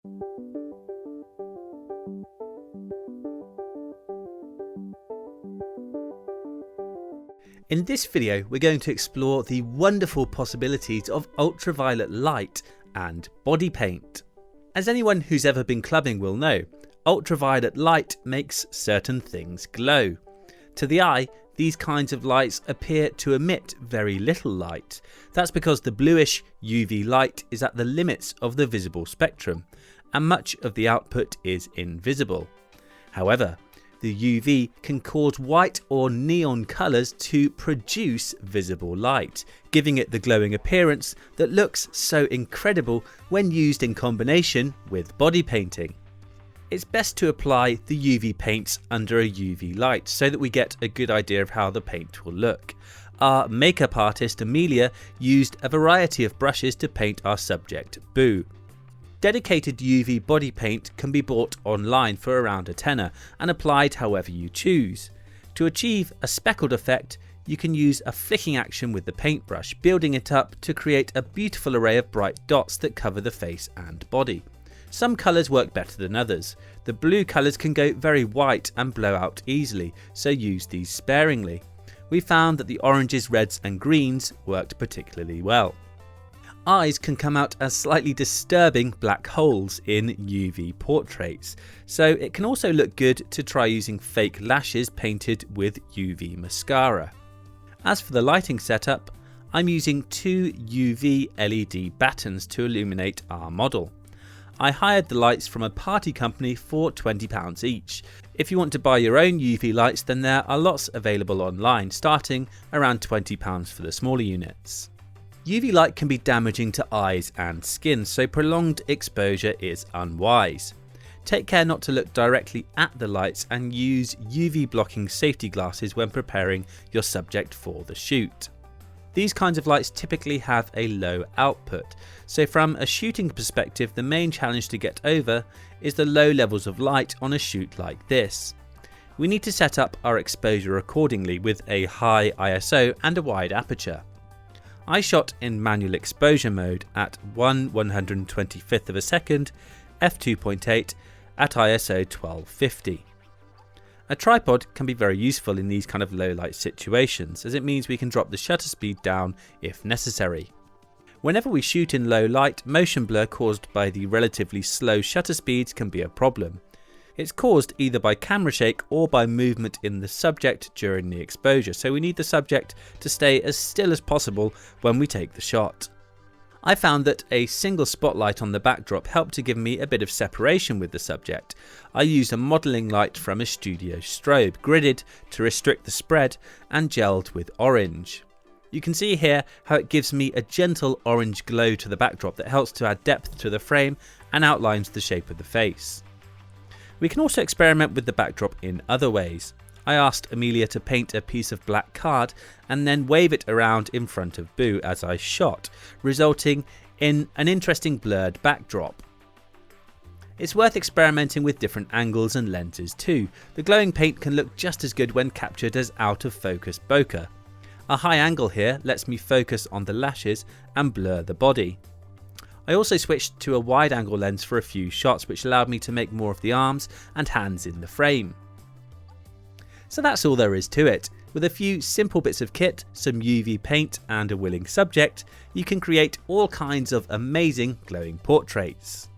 In this video, we're going to explore the wonderful possibilities of ultraviolet light and body paint. As anyone who's ever been clubbing will know, ultraviolet light makes certain things glow. To the eye, these kinds of lights appear to emit very little light. That's because the bluish UV light is at the limits of the visible spectrum, and much of the output is invisible. However, the UV can cause white or neon colours to produce visible light, giving it the glowing appearance that looks so incredible when used in combination with body painting. It's best to apply the UV paints under a UV light so that we get a good idea of how the paint will look. Our makeup artist Amelia used a variety of brushes to paint our subject, Boo. Dedicated UV body paint can be bought online for around a tenner and applied however you choose. To achieve a speckled effect, you can use a flicking action with the paintbrush, building it up to create a beautiful array of bright dots that cover the face and body. Some colours work better than others. The blue colours can go very white and blow out easily, so use these sparingly. We found that the oranges, reds and greens worked particularly well. Eyes can come out as slightly disturbing black holes in UV portraits, so it can also look good to try using fake lashes painted with UV mascara. As for the lighting setup, I'm using two UV LED battens to illuminate our model. I hired the lights from a party company for £20 each. If you want to buy your own UV lights, then there are lots available online, starting around £20 for the smaller units. UV light can be damaging to eyes and skin, so prolonged exposure is unwise. Take care not to look directly at the lights and use UV blocking safety glasses when preparing your subject for the shoot. These kinds of lights typically have a low output, so from a shooting perspective the main challenge to get over is the low levels of light on a shoot like this. We need to set up our exposure accordingly with a high ISO and a wide aperture. I shot in manual exposure mode at 1/125th of a second, f2.8 at ISO 1250. A tripod can be very useful in these kind of low light situations, as it means we can drop the shutter speed down if necessary. Whenever we shoot in low light, motion blur caused by the relatively slow shutter speeds can be a problem. It's caused either by camera shake or by movement in the subject during the exposure, so we need the subject to stay as still as possible when we take the shot. I found that a single spotlight on the backdrop helped to give me a bit of separation with the subject. I used a modelling light from a studio strobe, gridded to restrict the spread and gelled with orange. You can see here how it gives me a gentle orange glow to the backdrop that helps to add depth to the frame and outlines the shape of the face. We can also experiment with the backdrop in other ways. I asked Amelia to paint a piece of black card and then wave it around in front of Boo as I shot, resulting in an interesting blurred backdrop. It's worth experimenting with different angles and lenses too. The glowing paint can look just as good when captured as out of focus bokeh. A high angle here lets me focus on the lashes and blur the body. I also switched to a wide angle lens for a few shots, which allowed me to make more of the arms and hands in the frame. So that's all there is to it. With a few simple bits of kit, some UV paint and a willing subject, you can create all kinds of amazing glowing portraits.